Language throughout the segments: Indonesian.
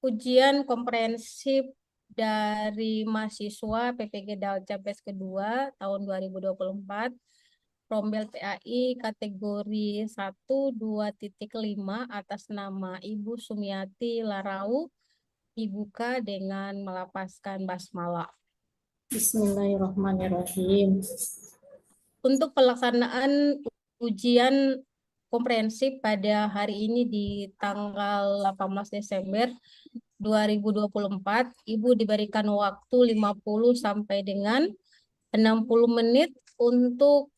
ujian komprehensif dari mahasiswa PPG Dalcapes kedua tahun 2024, Rombel PAI kategori 1-2.5 atas nama Ibu Sumiati Larau dibuka dengan melafazkan basmalah. Bismillahirrahmanirrahim. Untuk pelaksanaan ujian komprehensif pada hari ini di tanggal 18 Desember 2024, Ibu diberikan waktu 50 sampai dengan 60 menit untuk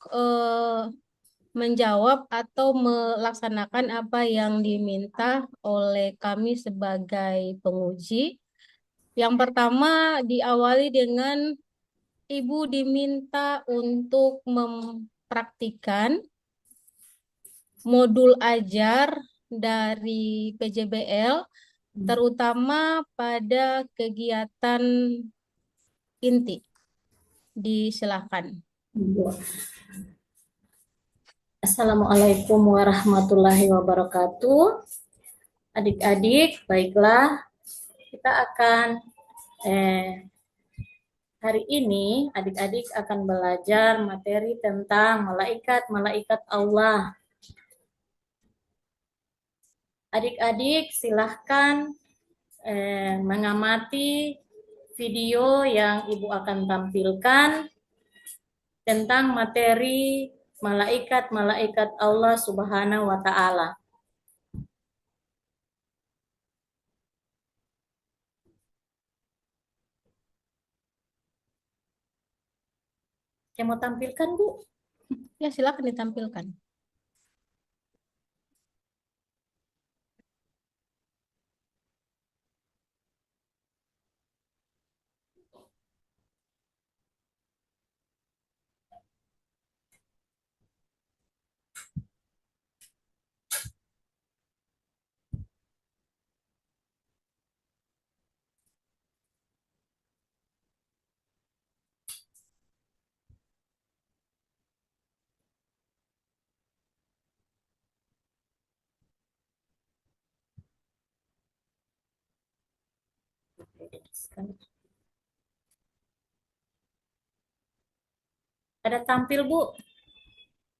menjawab atau melaksanakan apa yang diminta oleh kami sebagai penguji. Yang pertama diawali dengan Ibu diminta untuk mempraktikkan modul ajar dari PJBL, terutama pada kegiatan inti. Disilahkan. Assalamualaikum warahmatullahi wabarakatuh. Adik-adik, baiklah, kita akan hari ini adik-adik akan belajar materi tentang malaikat-malaikat Allah. Adik-adik silahkan mengamati video yang Ibu akan tampilkan tentang materi malaikat-malaikat Allah Subhanahu wa Ta'ala. Yang mau tampilkan, Bu? Ya, silakan ditampilkan. Ada tampil, Bu?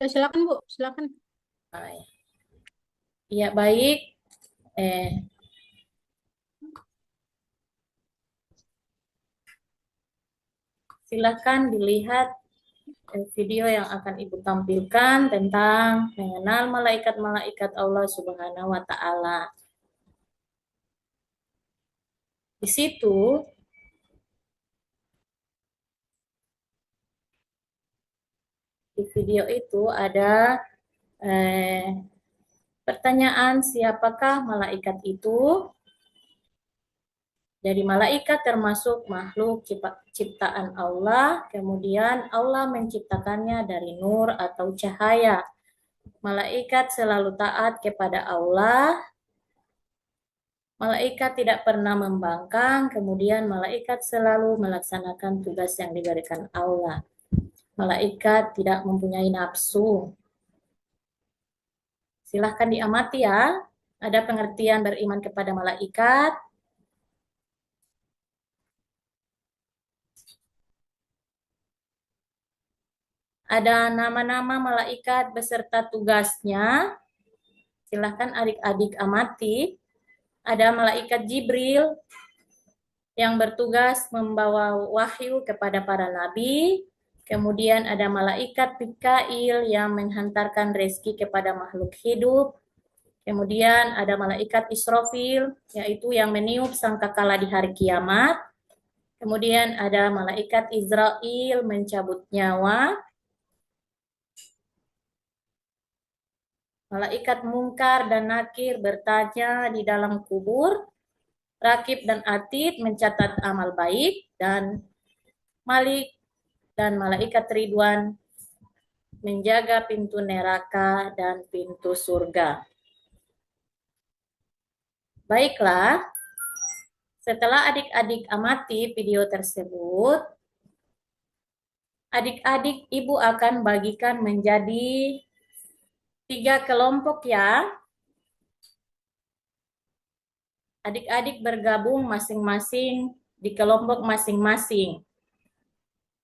Ya, silakan, Bu. Silakan. Iya, baik. Silakan dilihat video yang akan Ibu tampilkan tentang mengenal malaikat-malaikat Allah Subhanahu wa Ta'ala. Di situ di video itu ada pertanyaan siapakah malaikat itu? Jadi malaikat termasuk makhluk ciptaan Allah, kemudian Allah menciptakannya dari nur atau cahaya. Malaikat selalu taat kepada Allah. Malaikat tidak pernah membangkang, kemudian malaikat selalu melaksanakan tugas yang diberikan Allah. Malaikat tidak mempunyai nafsu. Silahkan diamati ya. Ada pengertian beriman kepada malaikat. Ada nama-nama malaikat beserta tugasnya. Silahkan adik-adik amati. Ada malaikat Jibril yang bertugas membawa wahyu kepada para nabi. Kemudian ada malaikat Mikail yang menghantarkan rezeki kepada makhluk hidup. Kemudian ada malaikat Israfil, yaitu yang meniup sangkakala di hari kiamat. Kemudian ada malaikat Israel mencabut nyawa. Malaikat Mungkar dan Nakir bertanya di dalam kubur. Rakib dan Atid mencatat amal baik, dan Malik dan malaikat Ridwan menjaga pintu neraka dan pintu surga. Baiklah, setelah adik-adik amati video tersebut, adik-adik Ibu akan bagikan menjadi 3 kelompok ya. Adik-adik bergabung masing-masing di kelompok masing-masing.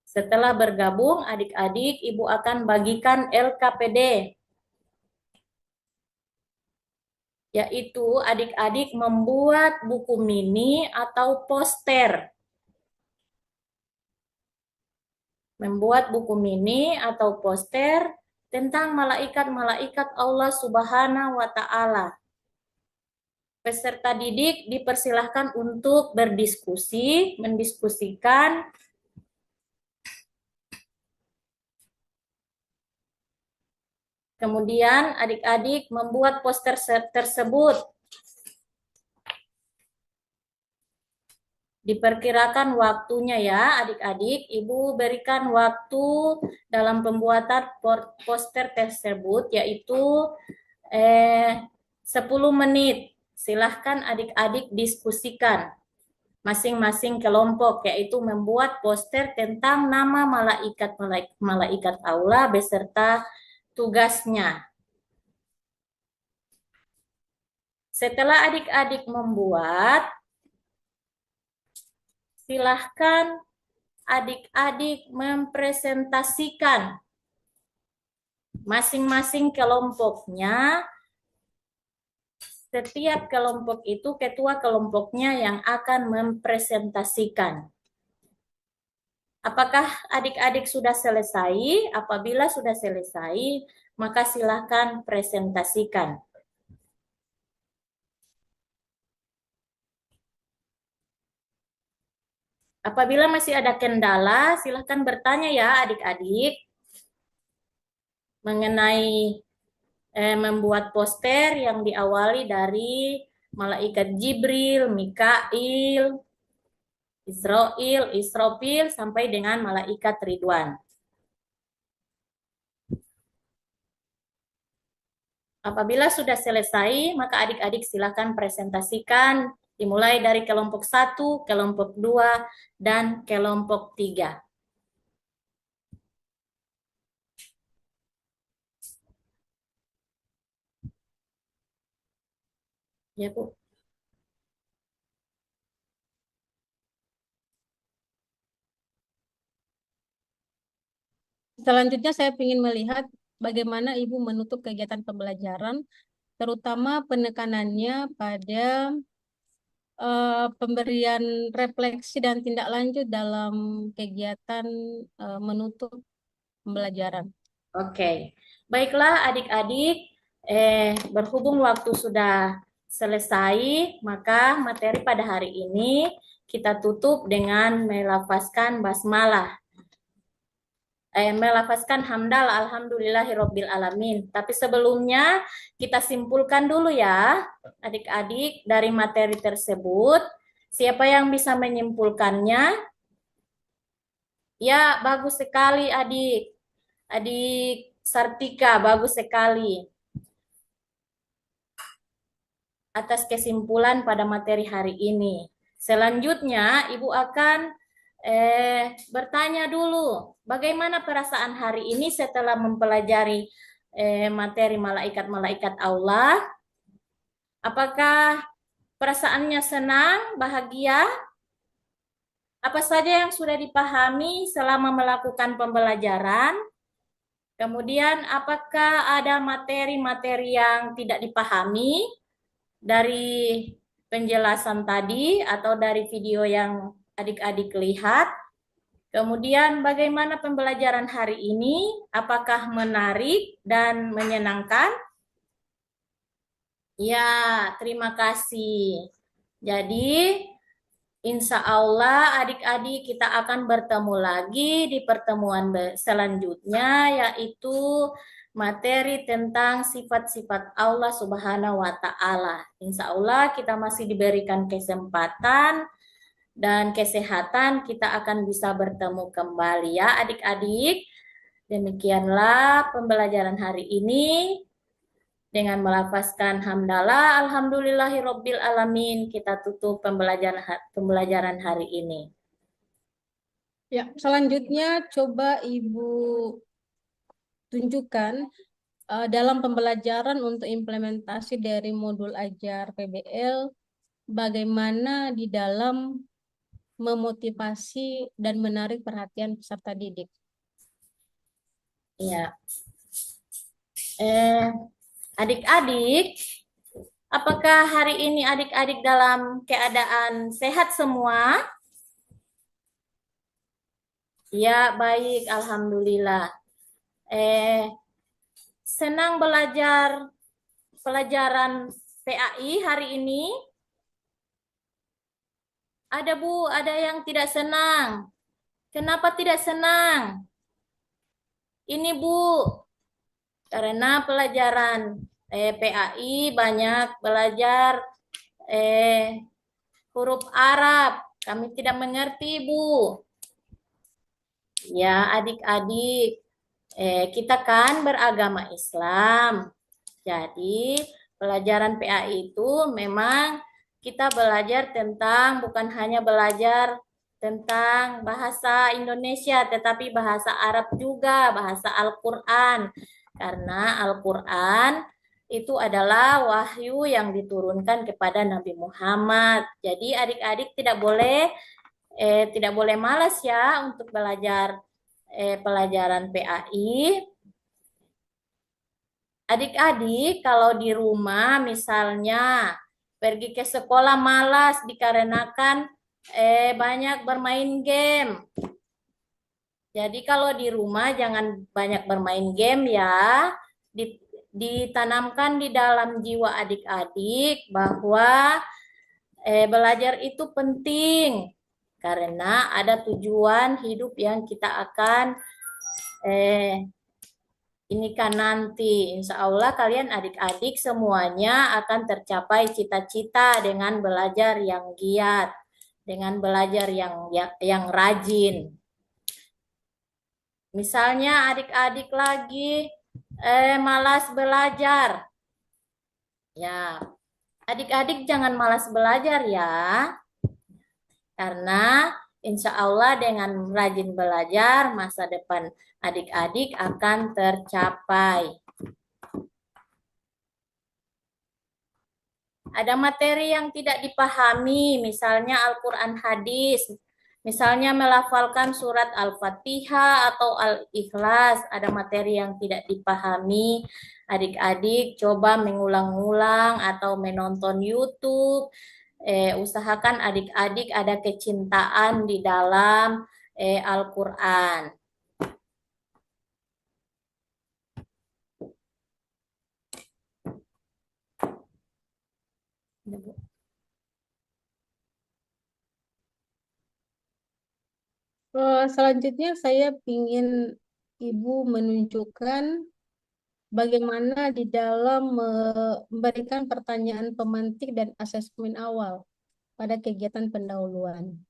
Setelah bergabung, adik-adik, Ibu akan bagikan LKPD. Yaitu adik-adik membuat buku mini atau poster. Membuat buku mini atau poster tentang malaikat-malaikat Allah Subhanahu wa Ta'ala. Peserta didik dipersilahkan untuk berdiskusi, mendiskusikan kemudian adik-adik membuat poster tersebut. Diperkirakan waktunya ya adik-adik, Ibu berikan waktu dalam pembuatan poster tersebut yaitu 10 menit. Silahkan adik-adik diskusikan masing-masing kelompok, yaitu membuat poster tentang nama malaikat Allah beserta tugasnya. Setelah adik-adik membuat, silahkan adik-adik mempresentasikan masing-masing kelompoknya. Setiap kelompok itu ketua kelompoknya yang akan mempresentasikan. Apakah adik-adik sudah selesai? Apabila sudah selesai, maka silahkan presentasikan. Apabila masih ada kendala, silahkan bertanya ya adik-adik mengenai membuat poster yang diawali dari malaikat Jibril, Mikail, Israfil sampai dengan malaikat Ridwan. Apabila sudah selesai, maka adik-adik silakan presentasikan dimulai dari kelompok 1, kelompok 2, dan kelompok 3. Ya, Bu. Selanjutnya saya ingin melihat bagaimana Ibu menutup kegiatan pembelajaran, terutama penekanannya pada pemberian refleksi dan tindak lanjut dalam kegiatan menutup pembelajaran. Oke, baiklah adik-adik, berhubung waktu sudah selesai, maka materi pada hari ini kita tutup dengan melafazkan basmalah. Melafazkan hamdal alhamdulillahirabbil alamin. Tapi sebelumnya kita simpulkan dulu ya, adik-adik dari materi tersebut. Siapa yang bisa menyimpulkannya? Ya, bagus sekali adik. Adik Sartika, bagus sekali. Atas kesimpulan pada materi hari ini. Selanjutnya, Ibu akan bertanya dulu, bagaimana perasaan hari ini setelah mempelajari materi malaikat-malaikat Allah? Apakah perasaannya senang, bahagia? Apa saja yang sudah dipahami selama melakukan pembelajaran? Kemudian, apakah ada materi-materi yang tidak dipahami dari penjelasan tadi atau dari video yang adik-adik lihat? Kemudian, bagaimana pembelajaran hari ini? Apakah menarik dan menyenangkan? Ya, terima kasih. Jadi, insya Allah adik-adik kita akan bertemu lagi di pertemuan selanjutnya, yaitu materi tentang sifat-sifat Allah Subhanahu wa Ta'ala. Insya Allah kita masih diberikan kesempatan dan kesehatan, kita akan bisa bertemu kembali ya adik-adik. Demikianlah pembelajaran hari ini. Dengan melafazkan hamdalah alhamdulillahirabbil alamin, kita tutup pembelajaran hari ini. Ya, selanjutnya coba Ibu tunjukkan dalam pembelajaran untuk implementasi dari modul ajar PBL, bagaimana di dalam memotivasi dan menarik perhatian peserta didik. Ya. Adik-adik, apakah hari ini adik-adik dalam keadaan sehat semua? Ya, baik, alhamdulillah. Senang belajar pelajaran PAI hari ini? Ada Bu, ada yang tidak senang. Kenapa tidak senang? Ini Bu, karena pelajaran PAI banyak belajar huruf Arab. Kami tidak mengerti, Bu. Ya, adik-adik, kita kan beragama Islam. Jadi, pelajaran PAI itu memang kita belajar tentang, bukan hanya belajar tentang bahasa Indonesia, tetapi bahasa Arab juga, bahasa Al-Quran. Karena Al-Quran itu adalah wahyu yang diturunkan kepada Nabi Muhammad. Jadi adik-adik tidak boleh malas ya untuk belajar pelajaran PAI. Adik-adik kalau di rumah misalnya pergi ke sekolah malas dikarenakan banyak bermain game. Jadi kalau di rumah jangan banyak bermain game ya. Ditanamkan di dalam jiwa adik-adik bahwa belajar itu penting karena ada tujuan hidup yang kita akan ini kan nanti. Insya Allah kalian adik-adik semuanya akan tercapai cita-cita dengan belajar yang giat, dengan belajar yang rajin. Misalnya adik-adik lagi malas belajar. Ya, adik-adik jangan malas belajar ya. Karena insya Allah dengan rajin belajar, masa depan adik-adik akan tercapai. Ada materi yang tidak dipahami, misalnya Al-Quran hadis, misalnya melafalkan surat Al-Fatihah atau Al-Ikhlas, ada materi yang tidak dipahami, adik-adik coba mengulang-ulang atau menonton YouTube, usahakan adik-adik ada kecintaan di dalam Al-Quran. Selanjutnya saya ingin Ibu menunjukkan bagaimana di dalam memberikan pertanyaan pemantik dan asesmen awal pada kegiatan pendahuluan.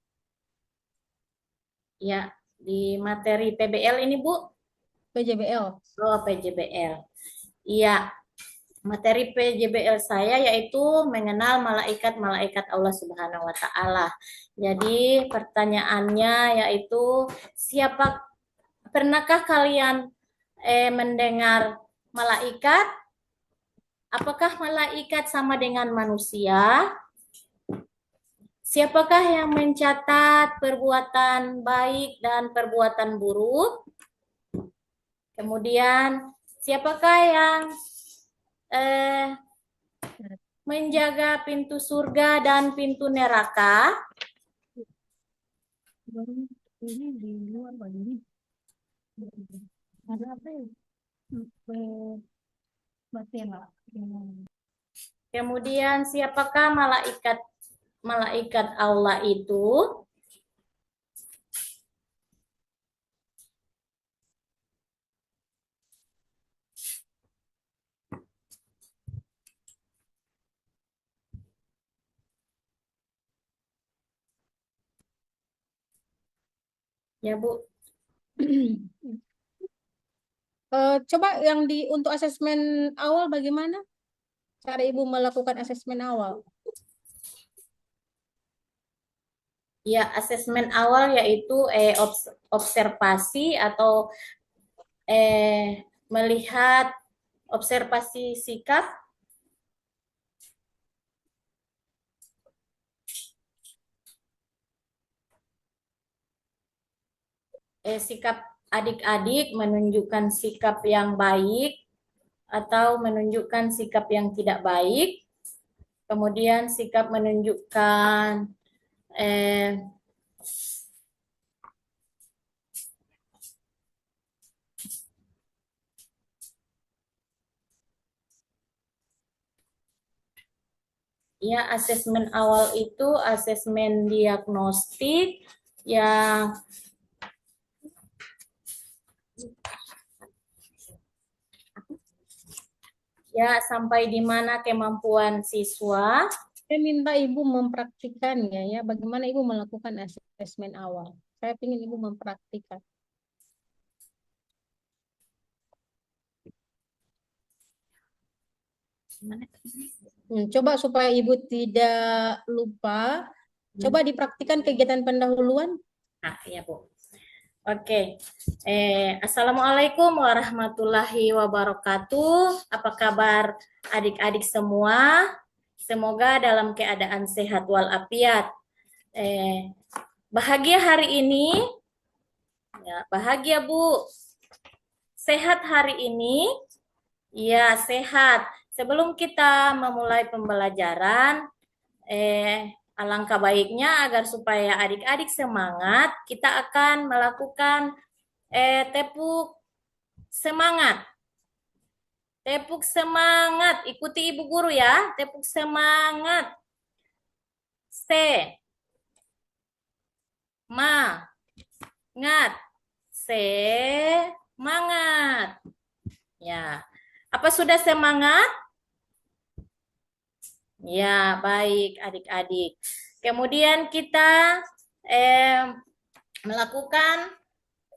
Ya, di materi PBL ini Bu. PJBL. Oh, PJBL. Iya, materi PJBL saya yaitu mengenal malaikat-malaikat Allah Subhanahu wa taala. Jadi, pertanyaannya yaitu pernahkah kalian mendengar malaikat? Apakah malaikat sama dengan manusia? Siapakah yang mencatat perbuatan baik dan perbuatan buruk? Kemudian, siapakah yang menjaga pintu surga dan pintu neraka? Ini di luar ini. Ada apa ya? Kemudian, siapakah malaikat Allah itu? Ya, Bu. Coba yang untuk asesmen awal bagaimana? Cara Ibu melakukan asesmen awal. Ya, asesmen awal yaitu observasi atau melihat observasi sikap. sikap adik-adik menunjukkan sikap yang baik atau menunjukkan sikap yang tidak baik. Kemudian sikap menunjukkan ya, asesmen awal itu asesmen diagnostik yang ya sampai di mana kemampuan siswa. Saya minta Ibu mempraktikannya ya, bagaimana Ibu melakukan asesmen awal. Saya ingin Ibu mempraktikkan. Coba supaya Ibu tidak lupa, coba dipraktikkan kegiatan pendahuluan. Nah, ya Bu. Oke. Assalamualaikum warahmatullahi wabarakatuh. Apa kabar adik-adik semua? Semoga dalam keadaan sehat walafiat. Bahagia hari ini? Ya, bahagia Bu. Sehat hari ini? Ya, sehat. Sebelum kita memulai pembelajaran, alangkah baiknya agar supaya adik-adik semangat, kita akan melakukan tepuk semangat. Tepuk semangat. Ikuti Ibu Guru ya. Tepuk semangat. Semangat. Semangat. Ya. Apa sudah semangat? Ya, baik adik-adik. Kemudian kita melakukan,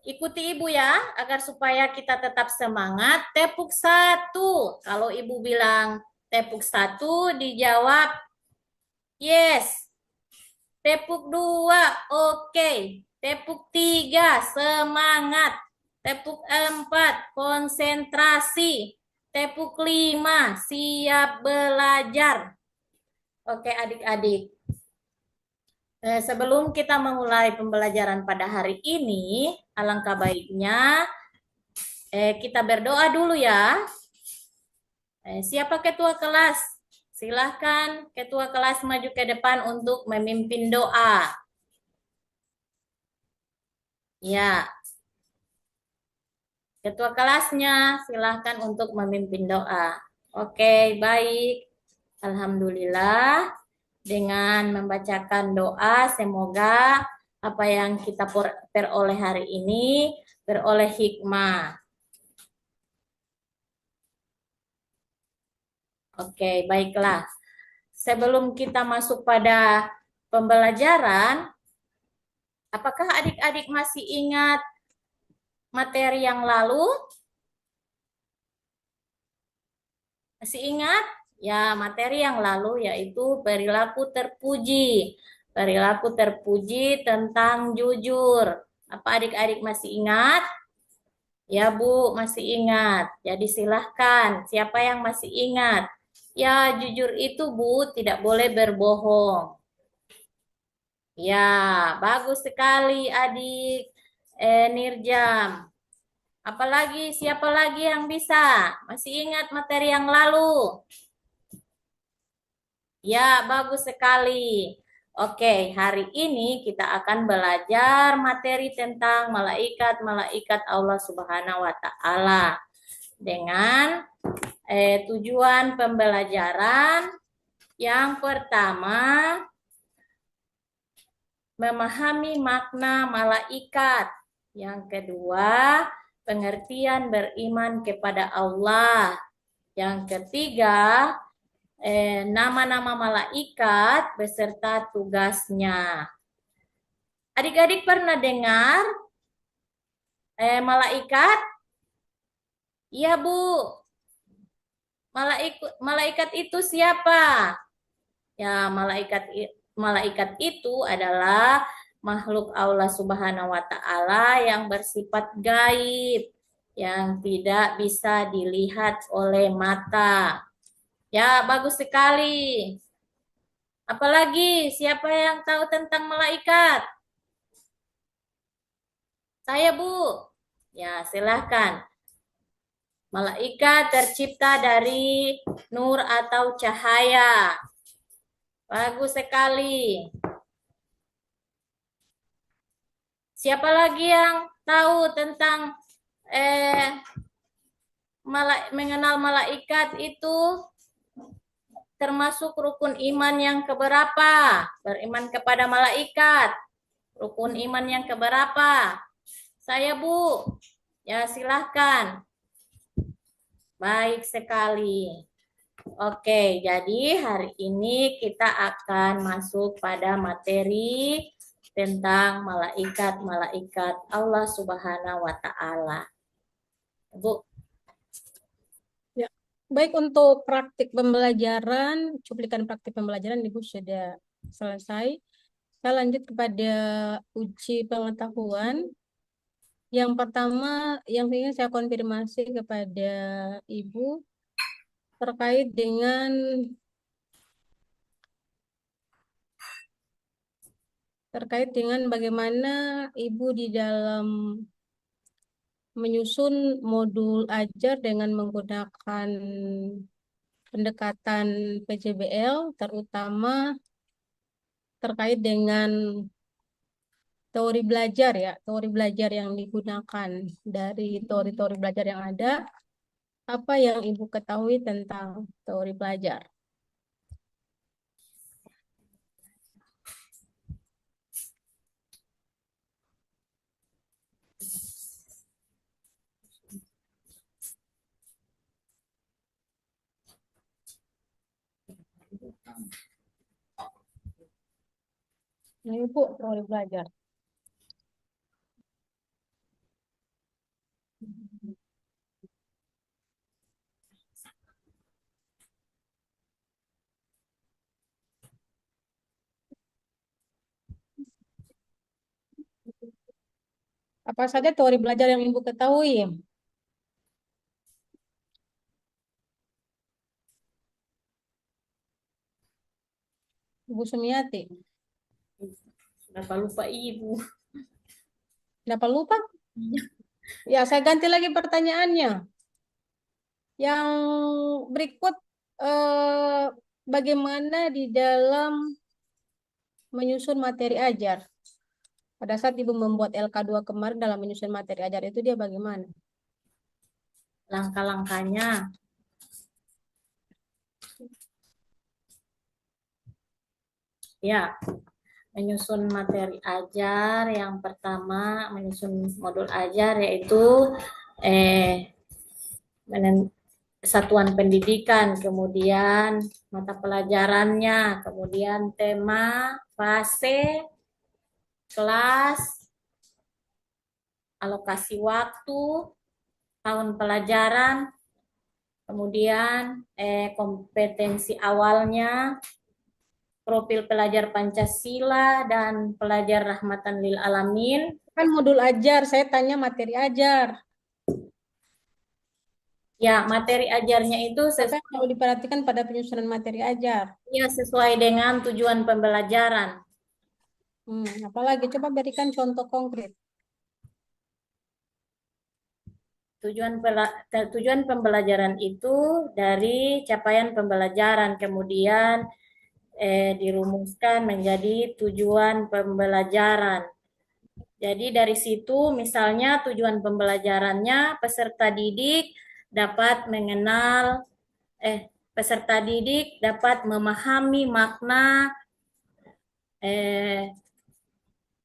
ikuti Ibu ya, agar supaya kita tetap semangat. Tepuk 1. Kalau Ibu bilang tepuk 1, dijawab yes. Tepuk 2, oke. Tepuk 3, semangat. Tepuk 4, konsentrasi. Tepuk 5, siap belajar. Oke adik-adik. Sebelum kita memulai pembelajaran pada hari ini, alangkah baiknya kita berdoa dulu ya. Siapa ketua kelas? Silahkan ketua kelas maju ke depan untuk memimpin doa. Ya, ketua kelasnya silahkan untuk memimpin doa. Oke, baik. Alhamdulillah. Dengan membacakan doa, semoga apa yang kita peroleh hari ini beroleh hikmah. Oke, baiklah. Sebelum kita masuk pada pembelajaran, apakah adik-adik masih ingat materi yang lalu? Masih ingat? Ya, materi yang lalu yaitu perilaku terpuji. Perilaku terpuji tentang jujur. Apa adik-adik masih ingat? Ya Bu, masih ingat. Jadi silahkan, siapa yang masih ingat? Ya, jujur itu Bu, tidak boleh berbohong. Ya, bagus sekali adik Nirjam. Apalagi, siapa lagi yang bisa? Masih ingat materi yang lalu? Ya, bagus sekali. Oke, hari ini kita akan belajar materi tentang malaikat-malaikat Allah Subhanahu wa Ta'ala. Dengan tujuan pembelajaran yang pertama, memahami makna malaikat. Yang kedua, pengertian beriman kepada Allah. Yang ketiga, nama-nama malaikat beserta tugasnya. Adik-adik pernah dengar malaikat? Iya, Bu. Malaikat itu siapa? Ya, malaikat itu adalah makhluk Allah Subhanahu wa Ta'ala yang bersifat gaib, yang tidak bisa dilihat oleh mata. Ya, bagus sekali. Apalagi siapa yang tahu tentang malaikat? Saya, Bu. Ya, silahkan. Malaikat tercipta dari nur atau cahaya. Bagus sekali. Siapa lagi yang tahu tentang mengenal malaikat itu termasuk rukun iman yang keberapa? Beriman kepada malaikat. Rukun iman yang keberapa? Saya, Bu. Ya, silahkan. Baik sekali. Oke, jadi hari ini kita akan masuk pada materi tentang malaikat-malaikat Allah Subhanahu wa Ta'ala. Bu. Ya. Baik, untuk praktik pembelajaran, cuplikan praktik pembelajaran Ibu sudah selesai. Saya lanjut kepada uji pengetahuan. Yang pertama, yang ingin saya konfirmasi kepada Ibu terkait dengan bagaimana Ibu di dalam menyusun modul ajar dengan menggunakan pendekatan PJBL, terutama terkait dengan teori belajar ya, teori belajar yang digunakan. Dari teori-teori belajar yang ada, apa yang Ibu ketahui tentang teori belajar? Nah, Ibu, teori belajar. Apa saja teori belajar yang Ibu ketahui? Ibu Sumiati. Kenapa lupa Ibu? Kenapa lupa? Ya, saya ganti lagi pertanyaannya. Yang berikut, bagaimana di dalam menyusun materi ajar? Pada saat Ibu membuat LK2 kemarin dalam menyusun materi ajar itu dia bagaimana? Langkah-langkahnya. Ya, menyusun materi ajar. Yang pertama, menyusun modul ajar yaitu satuan pendidikan, kemudian mata pelajarannya, kemudian tema, fase, kelas, alokasi waktu, tahun pelajaran, kemudian kompetensi awalnya, profil pelajar Pancasila dan pelajar rahmatan lil alamin. Kan modul ajar, saya tanya materi ajar. Ya, materi ajarnya itu Apa yang perlu diperhatikan pada penyusunan materi ajar? ya sesuai dengan tujuan pembelajaran. Apalagi coba berikan contoh konkret. Tujuan pembelajaran itu dari capaian pembelajaran, kemudian dirumuskan menjadi tujuan pembelajaran. Jadi dari situ misalnya tujuan pembelajarannya peserta didik dapat mengenal peserta didik dapat memahami makna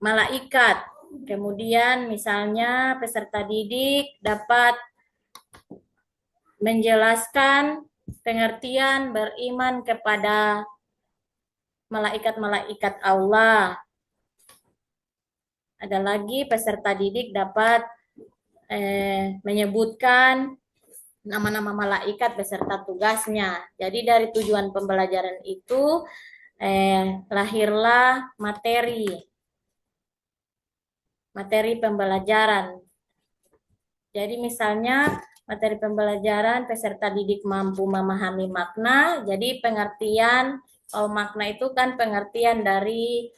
malaikat. Kemudian misalnya peserta didik dapat menjelaskan pengertian beriman kepada malaikat-malaikat Allah. Ada lagi peserta didik dapat menyebutkan nama-nama malaikat beserta tugasnya. Jadi dari tujuan pembelajaran itu lahirlah materi pembelajaran. Jadi misalnya materi pembelajaran peserta didik mampu memahami makna. Jadi pengertian makna itu kan pengertian dari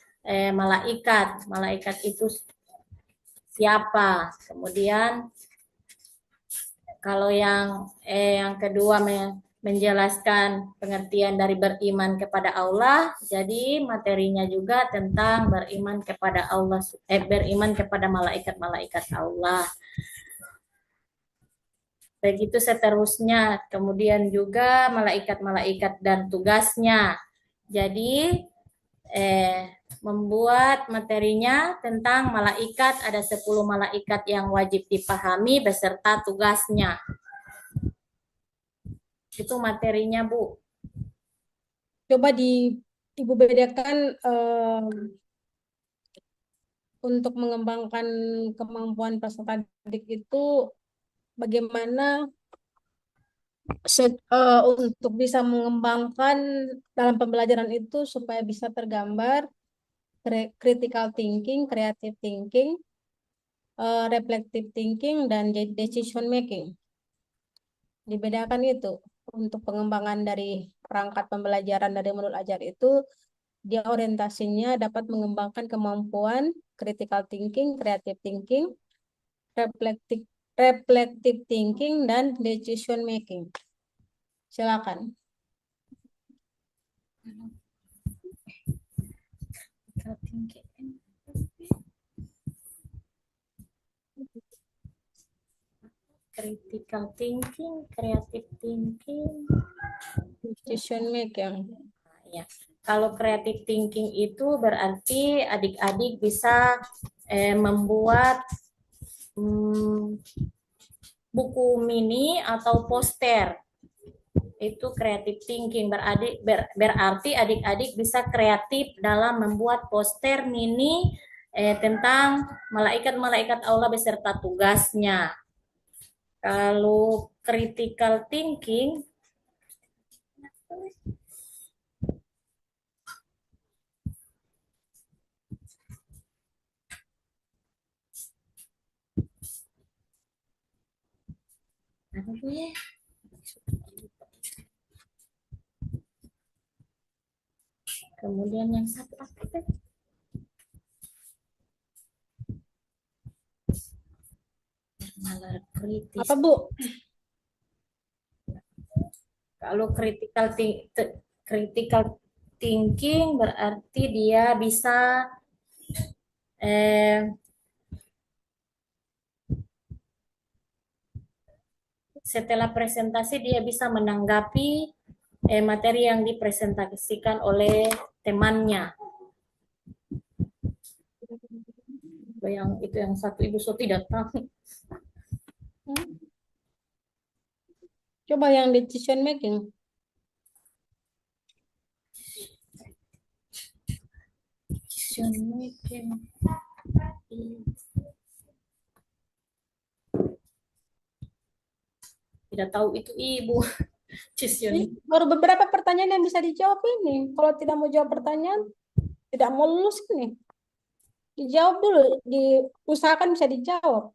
malaikat. Malaikat itu siapa. Kemudian kalau yang kedua menjelaskan pengertian dari beriman kepada Allah, jadi materinya juga tentang beriman kepada Allah, beriman kepada malaikat-malaikat Allah. Begitu seterusnya, kemudian juga malaikat-malaikat dan tugasnya. Jadi membuat materinya tentang malaikat, ada 10 malaikat yang wajib dipahami beserta tugasnya. Itu materinya, Bu. Coba Ibu bedakan untuk mengembangkan kemampuan peserta didik itu bagaimana untuk bisa mengembangkan dalam pembelajaran itu supaya bisa tergambar critical thinking, creative thinking, reflective thinking, dan decision making. Dibedakan itu untuk pengembangan dari perangkat pembelajaran dari modul ajar itu, dia orientasinya dapat mengembangkan kemampuan critical thinking, creative thinking, reflective thinking, dan decision making. Silakan. Critical thinking, creative thinking, Decision making. ya. Kalau creative thinking itu berarti adik-adik bisa membuat buku mini atau poster. Itu creative thinking, berarti adik-adik bisa kreatif dalam membuat poster mini tentang malaikat-malaikat Allah beserta tugasnya. Kalau critical thinking kemudian yang satu apa? Nalar kritis. Apa, Bu? Kalau critical thinking berarti dia bisa setelah presentasi dia bisa menanggapi materi yang dipresentasikan oleh temannya. Yang itu yang satu Ibu Soti datang. Coba yang decision making. Decision making. Tidak tahu itu Ibu. Baru beberapa pertanyaan yang bisa dijawab ini. Kalau tidak mau jawab pertanyaan, tidak mau lulus ini. Dijawab dulu, diusahakan bisa dijawab.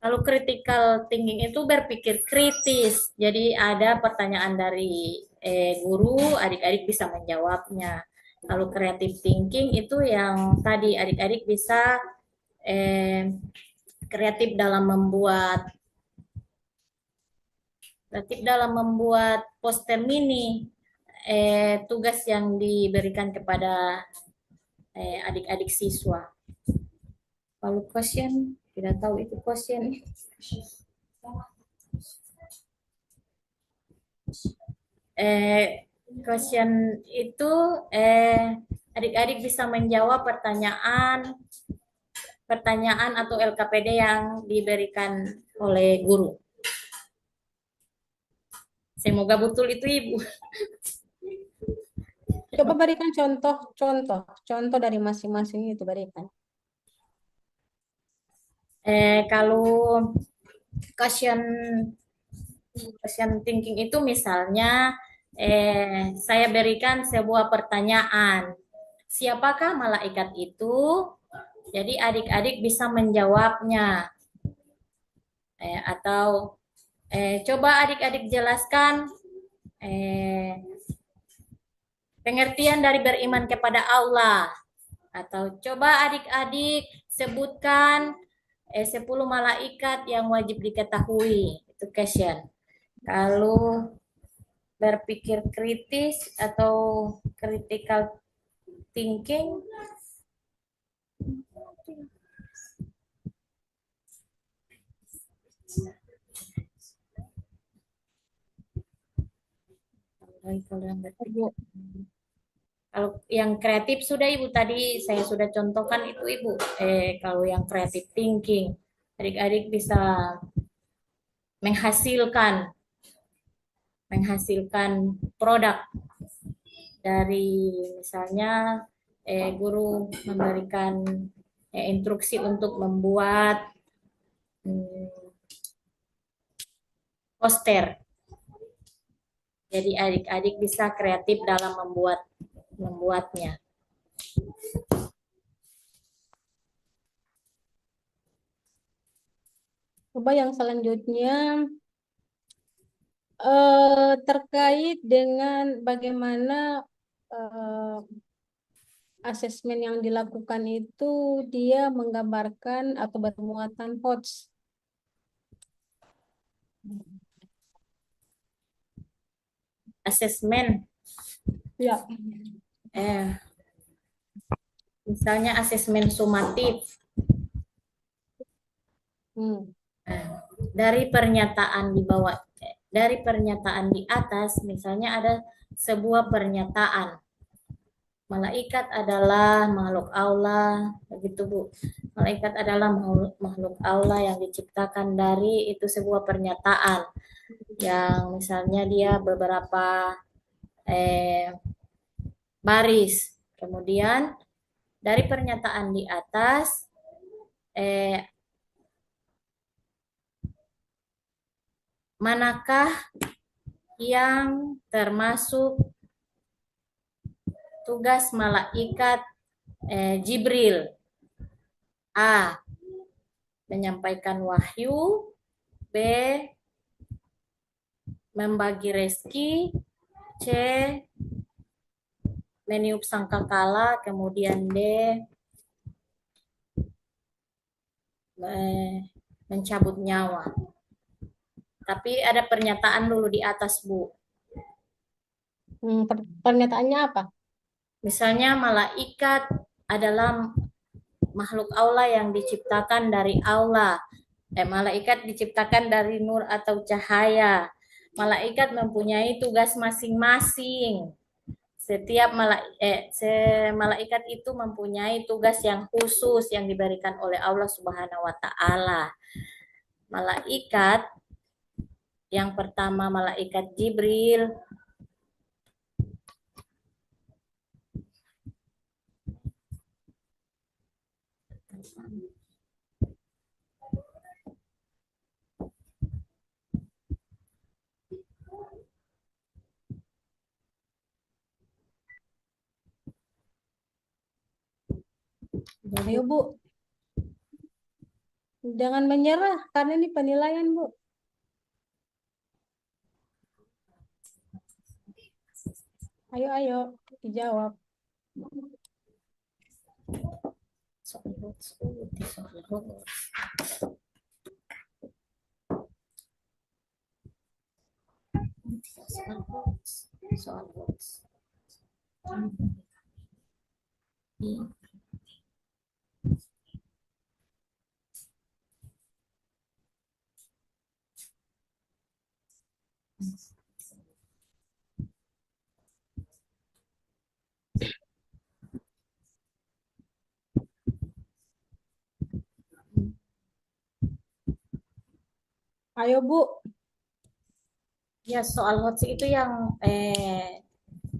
Kalau critical thinking itu berpikir kritis. Jadi ada pertanyaan dari guru, adik-adik bisa menjawabnya. Kalau creative thinking itu yang tadi adik-adik bisa kreatif dalam membuat poster mini, tugas yang diberikan kepada adik-adik siswa. Kalau question, tidak tahu itu question. Question itu adik-adik bisa menjawab pertanyaan atau LKPD yang diberikan oleh guru. Semoga betul itu Ibu. Coba berikan contoh dari masing-masing itu berikan. Kalau question thinking itu misalnya saya berikan sebuah pertanyaan. Siapakah malaikat itu? Jadi adik-adik bisa menjawabnya. Atau coba adik-adik jelaskan pengertian dari beriman kepada Allah. Atau coba adik-adik sebutkan 10 malaikat yang wajib diketahui. Itu question. Kalau berpikir kritis atau critical thinking, kalau yang berpikir, Bu. kalau yang kreatif sudah Ibu tadi saya sudah contohkan itu Ibu. Kalau yang creative thinking, adik-adik bisa menghasilkan menghasilkan produk dari misalnya guru memberikan instruksi untuk membuat poster. Jadi adik-adik bisa kreatif dalam membuatnya. Coba yang selanjutnya terkait dengan bagaimana asesmen yang dilakukan itu dia menggambarkan atau bermuatan hoax. Asesmen, Ya. Misalnya asesmen sumatif. Dari pernyataan di bawah, dari pernyataan di atas, misalnya ada sebuah pernyataan. Malaikat adalah makhluk Allah, begitu Bu. Malaikat adalah makhluk Allah yang diciptakan dari itu sebuah pernyataan. Yang misalnya dia beberapa baris. Kemudian dari pernyataan di atas manakah yang termasuk tugas malaikat Jibril? A. Menyampaikan wahyu. B. Membagi rezeki. C. Meniup sangkakala. Kemudian D. Mencabut nyawa. Tapi ada pernyataan dulu di atas, Bu. Pernyataannya apa? Misalnya malaikat adalah makhluk Allah yang diciptakan dari Allah. Malaikat diciptakan dari nur atau cahaya. Malaikat mempunyai tugas masing-masing. Setiap malaikat itu mempunyai tugas yang khusus yang diberikan oleh Allah Subhanahu wa taala. Malaikat yang pertama malaikat Jibril. Ayo Bu, jangan menyerah karena ini penilaian Bu. Ayo dijawab. Soal Ayo Bu. Ya, soal hoax itu yang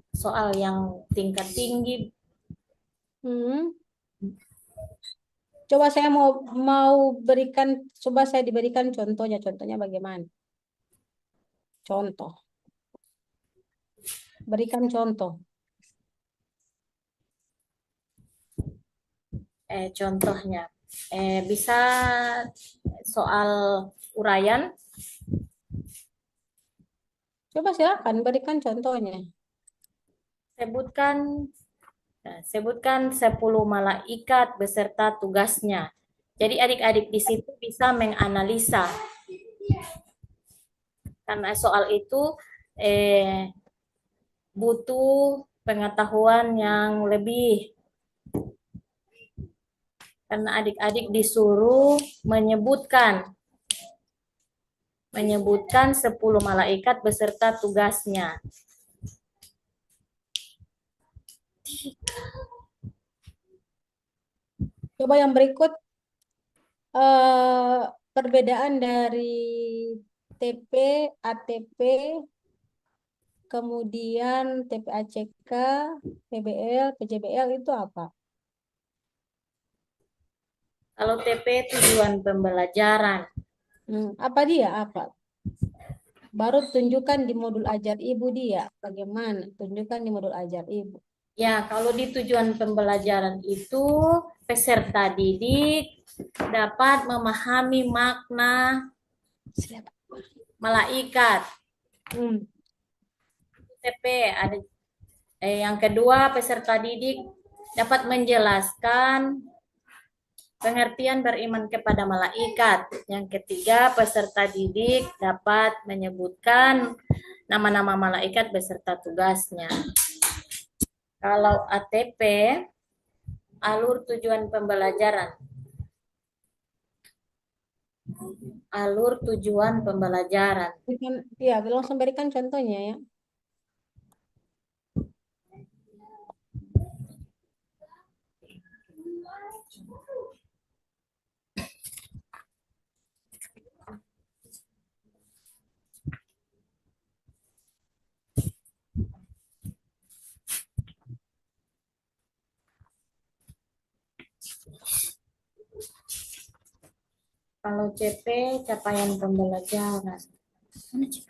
soal yang tingkat tinggi. Coba saya mau berikan, coba saya diberikan contohnya. Contohnya bagaimana? Contoh. Berikan contoh. Contohnya, bisa soal uraian. Coba silakan berikan contohnya. Sebutkan Nah, sebutkan 10 malaikat beserta tugasnya. Jadi adik-adik di situ bisa menganalisa karena soal itu butuh pengetahuan yang lebih karena adik-adik disuruh menyebutkan 10 malaikat beserta tugasnya. Coba yang berikut, perbedaan dari TP, ATP, kemudian TPACK, PBL, PJBL itu apa? Kalau TP tujuan pembelajaran. Apa dia? Apa? Baru tunjukkan di modul ajar ibu dia. Bagaimana? Tunjukkan di modul ajar ibu. Ya, kalau di tujuan pembelajaran itu peserta didik dapat memahami makna malaikat. TP ada yang kedua peserta didik dapat menjelaskan pengertian beriman kepada malaikat. Yang ketiga peserta didik dapat menyebutkan nama-nama malaikat beserta tugasnya. Kalau ATP alur tujuan pembelajaran. Alur tujuan pembelajaran. Iya, langsung berikan contohnya ya. Kalau CP capaian pembelajaran. Mana CP?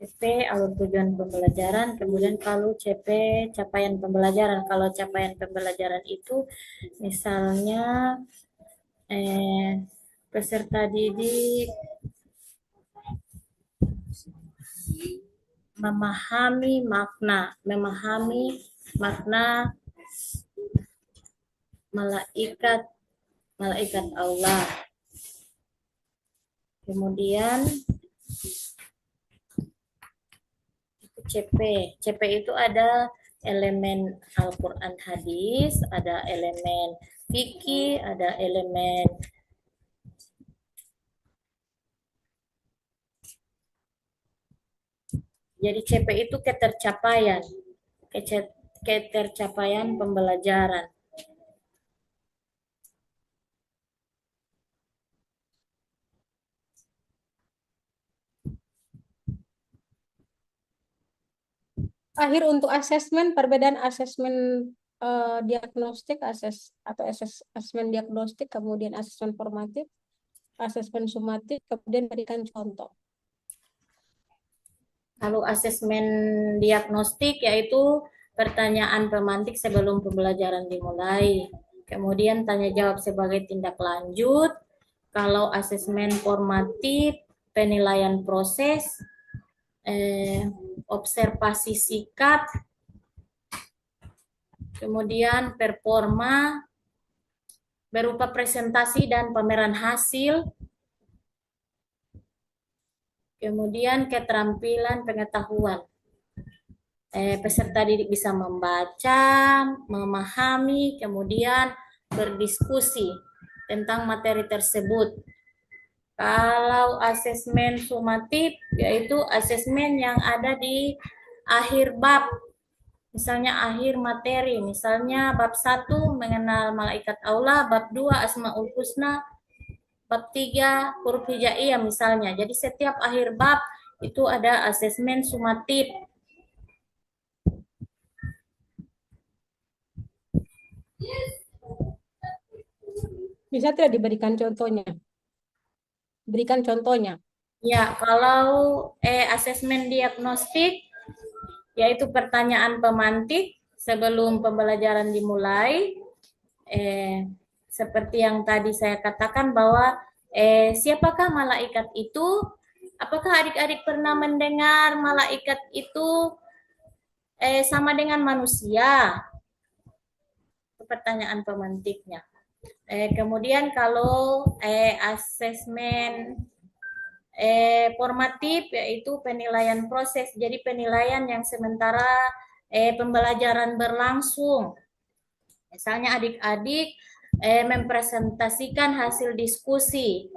CP alur tujuan pembelajaran, kemudian kalau CP capaian pembelajaran. Kalau capaian pembelajaran itu misalnya peserta didik memahami makna malaikat Allah. Kemudian CP. CP itu ada elemen Al-Quran hadis, ada elemen fikih, ada elemen jadi CP itu ketercapaian pembelajaran. Akhir untuk asesmen, perbedaan asesmen diagnostik, asesmen diagnostik, kemudian asesmen formatif, asesmen sumatif, kemudian berikan contoh. Lalu asesmen diagnostik yaitu pertanyaan pemantik sebelum pembelajaran dimulai. Kemudian tanya jawab sebagai tindak lanjut. Kalau asesmen formatif, penilaian proses, observasi sikap, kemudian performa berupa presentasi dan pameran hasil, kemudian keterampilan pengetahuan. Peserta didik bisa membaca, memahami, kemudian berdiskusi tentang materi tersebut. Kalau asesmen sumatif, yaitu asesmen yang ada di akhir bab, misalnya akhir materi, misalnya bab 1 mengenal malaikat Allah, bab 2 Asmaul Husna, bab 3 huruf hijaiyah misalnya. Jadi setiap akhir bab itu ada asesmen sumatif. Bisa tidak diberikan contohnya? Berikan contohnya. Ya, kalau asesmen diagnostik yaitu pertanyaan pemantik sebelum pembelajaran dimulai. Seperti yang tadi saya katakan bahwa siapakah malaikat itu? Apakah adik-adik pernah mendengar malaikat itu sama dengan manusia? Itu pertanyaan pemantiknya. Kemudian kalau asesmen formatif yaitu penilaian proses. Jadi penilaian yang sementara pembelajaran berlangsung. Misalnya adik-adik mempresentasikan hasil diskusi.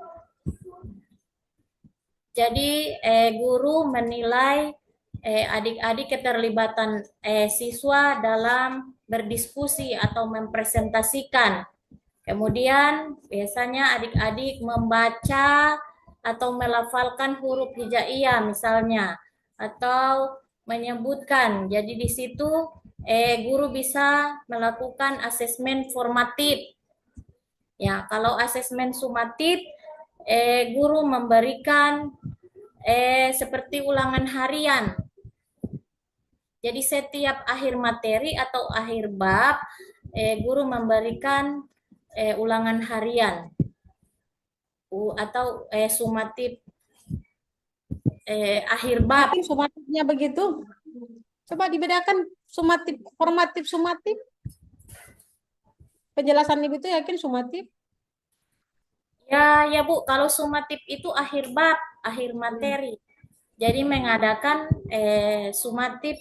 Jadi guru menilai adik-adik keterlibatan siswa dalam berdiskusi atau mempresentasikan. Kemudian biasanya adik-adik membaca atau melafalkan huruf hijaiyah misalnya atau menyebutkan. Jadi di situ guru bisa melakukan asesmen formatif. Ya, kalau asesmen sumatif guru memberikan seperti ulangan harian. Jadi setiap akhir materi atau akhir bab guru memberikan ulangan harian atau sumatif akhir bab. Yakin sumatifnya begitu? Coba dibedakan sumatif, formatif, sumatif. Penjelasan Ibu itu yakin sumatif? Ya Bu, kalau sumatif itu akhir bab, akhir materi. Jadi mengadakan sumatif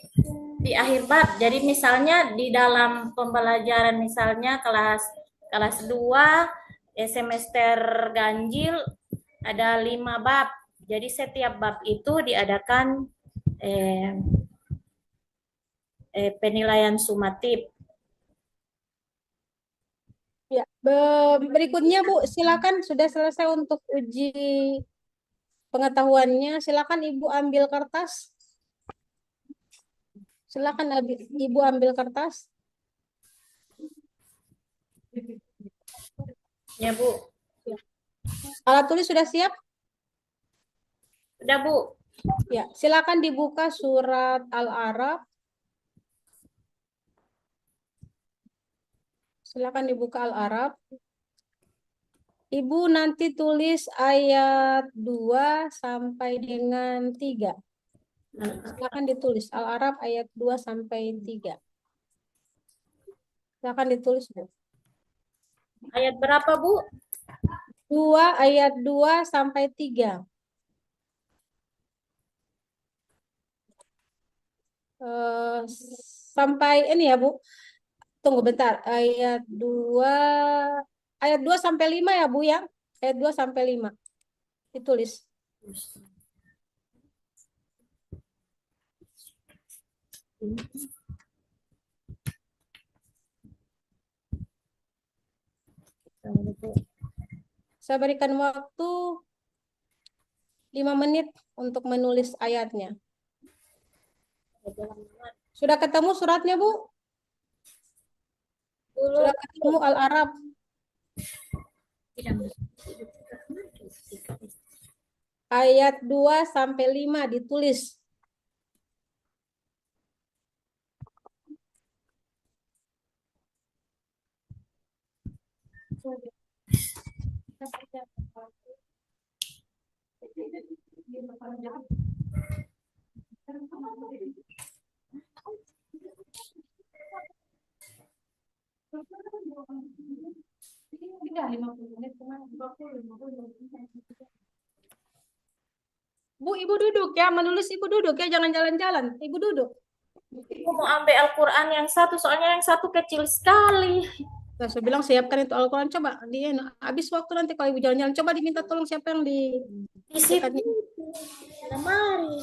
di akhir bab. Jadi misalnya di dalam pembelajaran misalnya kelas 2 semester ganjil ada 5 bab. Jadi setiap bab itu diadakan penilaian sumatif. Ya. Berikutnya Bu, silakan sudah selesai untuk uji pengetahuannya. Silakan Ibu ambil kertas. Silakan Ibu ambil kertas. Ya Bu. Alat tulis sudah siap? Sudah Bu. Ya, silakan dibuka surat Al-A'raf. Silakan dibuka Al-A'raf. Ibu nanti tulis ayat 2 sampai dengan 3. Silakan ditulis Al-A'raf ayat 2 sampai 3. Silakan ditulis, Bu. Ayat berapa Bu? 2 ayat 2 sampai 3. Sampai ini ya, Bu. Tunggu bentar. Ayat 2 sampai 5 ya, Bu ya. Ayat 2 sampai 5. Ditulis. Saya berikan waktu 5 menit untuk menulis ayatnya. Sudah ketemu suratnya, Bu? Sudah ketemu Al-A'raf? Ayat 2 sampai 5 ditulis. Bu, Ibu duduk ya. Menulis Ibu duduk ya. Jangan jalan-jalan. Ibu duduk. Ibu mau ambil Al-Quran yang satu, soalnya yang satu kecil sekali. Nah, saya bilang siapkan itu Al-Quran. Coba. Habis waktu nanti kalau Ibu jalan-jalan. Coba diminta tolong siapa yang Di situ, lemari.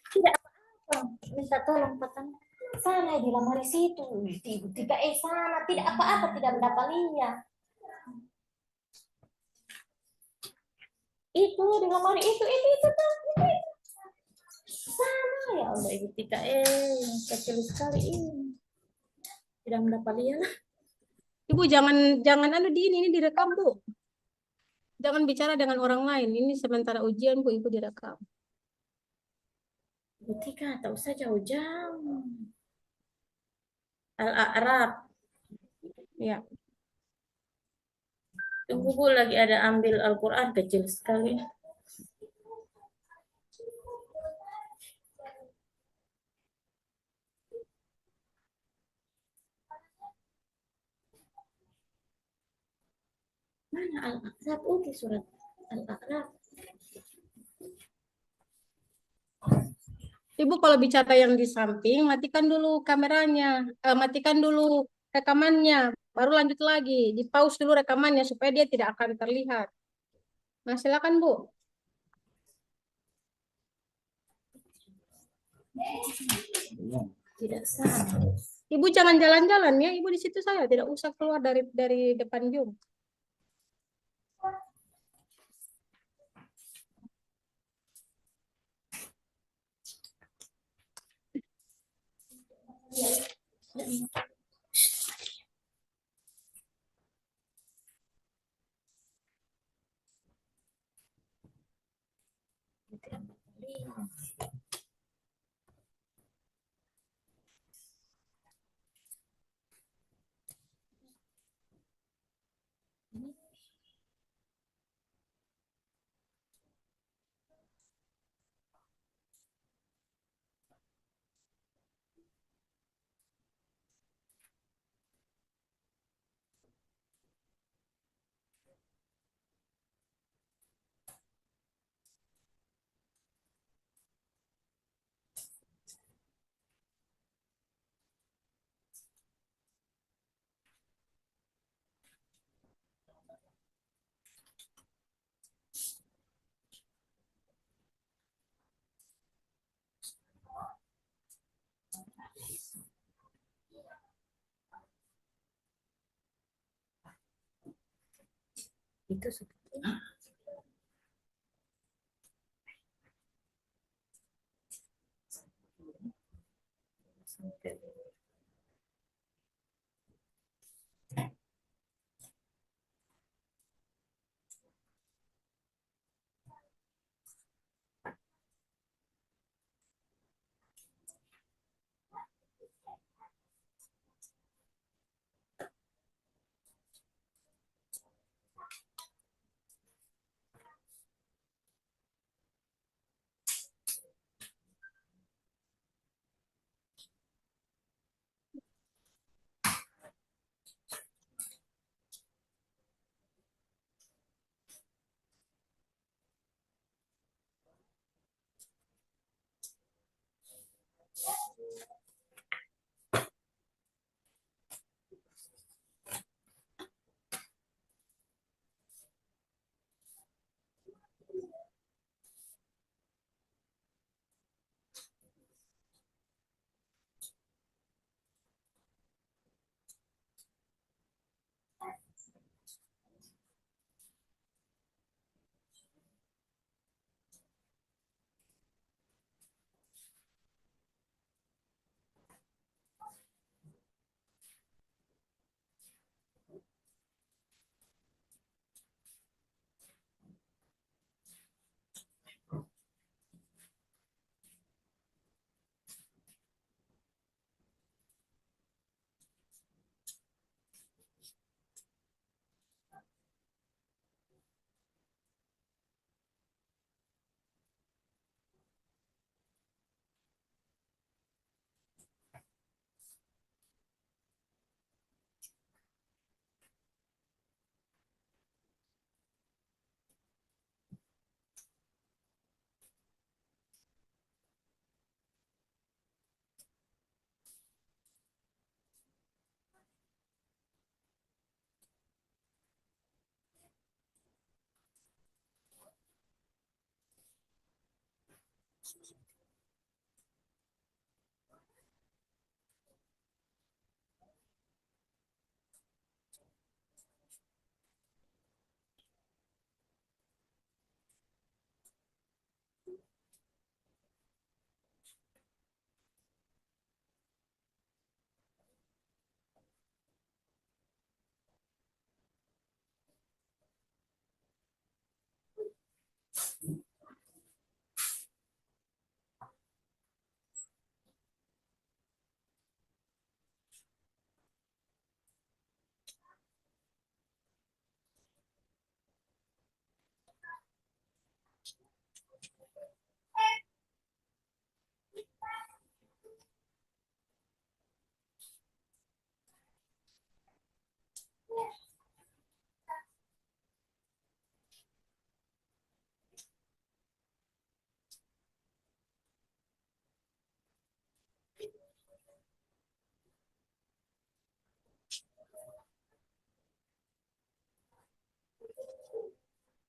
Tidak apa-apa. Minta tolong petang. Sana di lemari situ. Ibu tidak sana. Tidak apa-apa. Tidak mendapat lihat. Itu di lemari itu tuh. Sana ya Allah Ibu Tika kecil sekali ini. Tidak mendapat lihat. Ibu jangan ini direkam, Bu. Jangan bicara dengan orang lain. Ini sementara ujian, Bu. Ibu direkam. Ibu Tika tak usah jauh-jauh. Al-A'raf. Ya. Tunggu Bu, lagi ada ambil Al-Quran kecil sekali. Mana Al-A'raf? Oke, surat Al-A'raf. Ibu kalau bicara yang di samping, matikan dulu kameranya, matikan dulu rekamannya, baru lanjut lagi. Di pause dulu rekamannya supaya dia tidak akan terlihat. Nah, silakan Bu. Tidak sama. Ibu jangan jalan-jalan ya, Ibu di situ saya tidak usah keluar dari depan Zoom. Itu seperti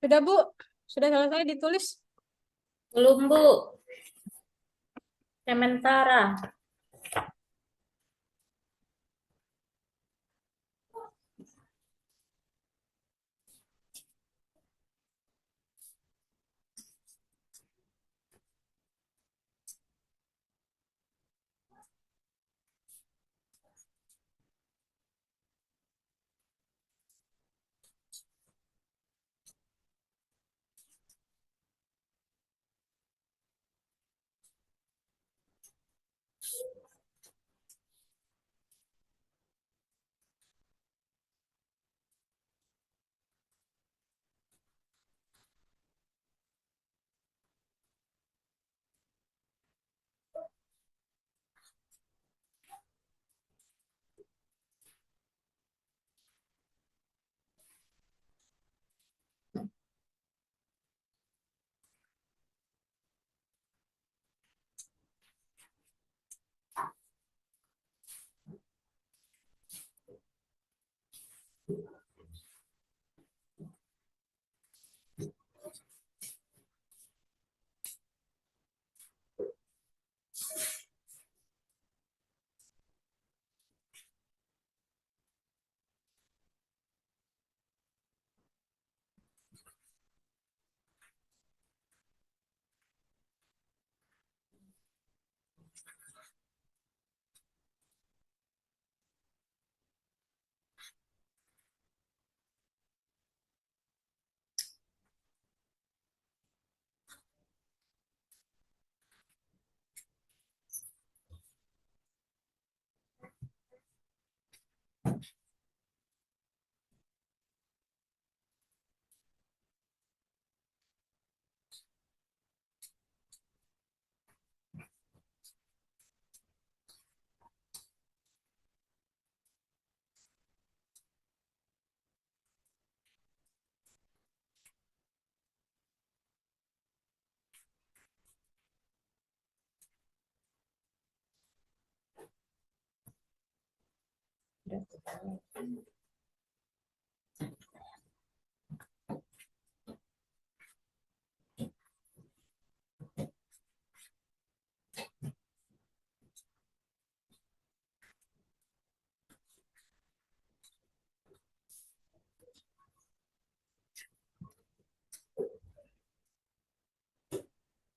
Sudah, Bu? Sudah selesai ditulis? Belum, Bu. Sementara.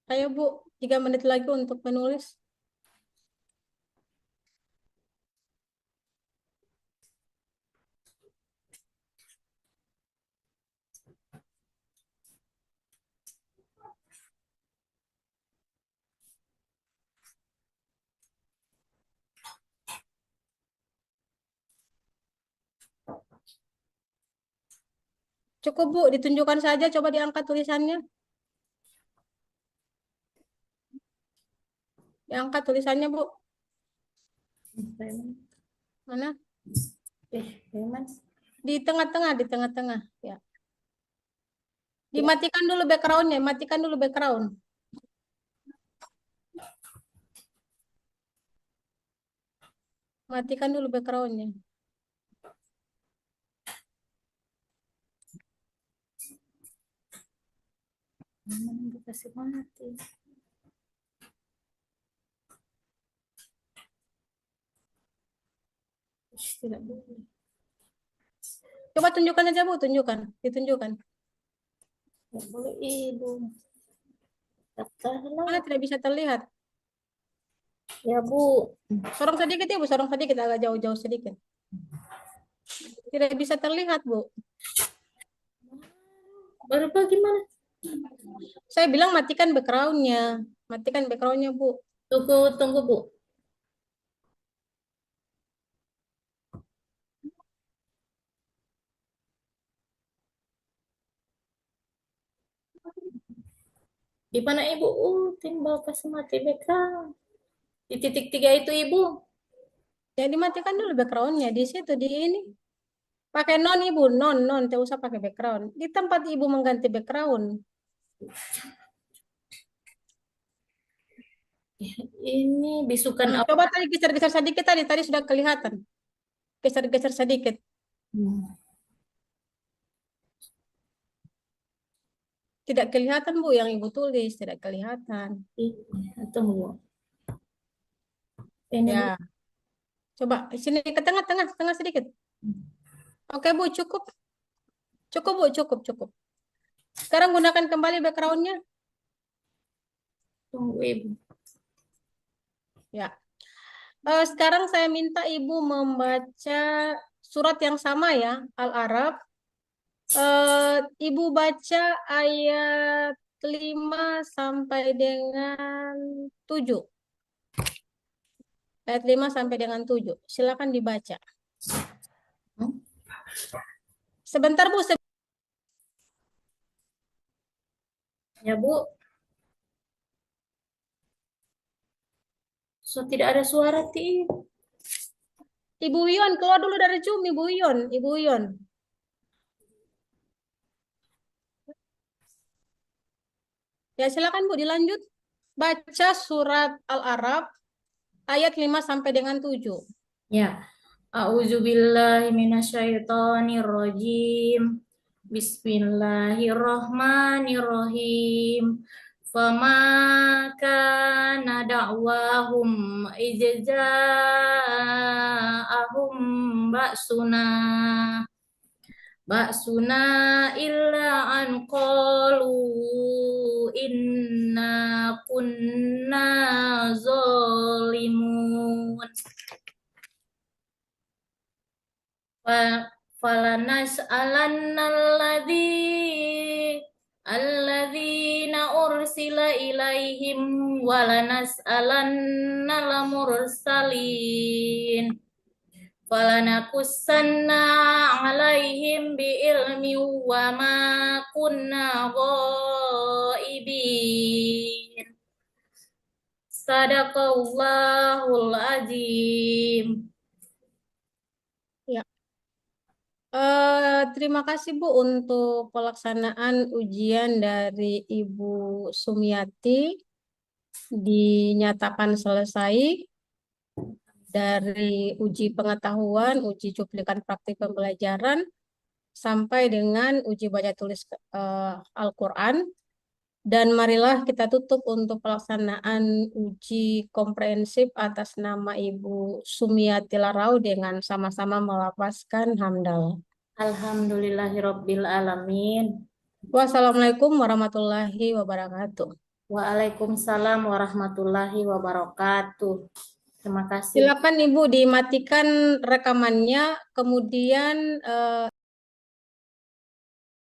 Ayo, Bu. 3 menit lagi untuk menulis. Cukup, Bu. Ditunjukkan saja. Coba diangkat tulisannya. Diangkat tulisannya, Bu. Mana? Memang. Di tengah-tengah, di tengah-tengah. Ya. Dimatikan dulu background-nya. Matikan dulu background. Matikan dulu background-nya. Memang dikasih mati. Tidak boleh. Coba tunjukkan saja, Bu. Tunjukkan. Ditunjukkan. Tidak boleh, Ibu. Daftarlah. Mana tidak bisa terlihat. Ya, Bu. Sorong sedikit ya, Bu. Sorong sedikit. Agak jauh-jauh sedikit. Tidak bisa terlihat, Bu. Baru bagaimana? Saya bilang matikan background-nya. Matikan background-nya, Bu. Tunggu, tunggu, Bu. Di mana, Ibu? Timbal kasih mati background. Di titik 3 itu, Ibu. Ya, dimatikan dulu background-nya. Di situ, di ini. Pakai non, Ibu. Non, non. Tidak usah pakai background. Di tempat Ibu mengganti background. Ini bisukan apa? Coba tadi geser-geser sedikit tadi. Tadi sudah kelihatan. Geser-geser sedikit. Hmm. Tidak kelihatan Bu yang Ibu tulis, tidak kelihatan. Tunggu. Ini Bu. Ya, coba sini ke tengah, tengah sedikit. Oke Bu, cukup. Cukup Bu, cukup. Sekarang gunakan kembali backgroundnya. Tunggu Ibu. Ya. Sekarang saya minta Ibu membaca surat yang sama ya, Al-Araf. Ibu baca ayat 5 sampai dengan 7. Ayat 5 sampai dengan 7. Silakan dibaca. Sebentar Bu, Ya Bu. So tidak ada suara Ti. Ibu Wion keluar dulu dari Zoom, Ibu Wion. Ya silakan Bu dilanjut. Baca surat Al-Araf ayat 5 sampai dengan 7. Ya. A'udzubillahi minasyaitonirrajim. Bismillahirrahmanirrahim. Fama kana da'wahum ijza'ahum ba'suna illa an qalu inna kunna zalimun. Falanas'alanna alladzina ursila ilaihim walanas'alanna lamursalin falanakussanna alaihim biilmi wa ma kunna ghaibin. Sadaqallahul azim. Ya. Terima kasih Bu untuk pelaksanaan ujian dari Ibu Sumiati. Dinyatakan selesai dari uji pengetahuan, uji cuplikan praktik pembelajaran, sampai dengan uji baca tulis Al-Quran. Dan marilah kita tutup untuk pelaksanaan uji komprehensif atas nama Ibu Sumiati Larau dengan sama-sama melafazkan hamdalah. Alhamdulillahirabbil alamin. Wassalamualaikum warahmatullahi wabarakatuh. Waalaikumsalam warahmatullahi wabarakatuh. Terima kasih. Silakan Ibu dimatikan rekamannya, kemudian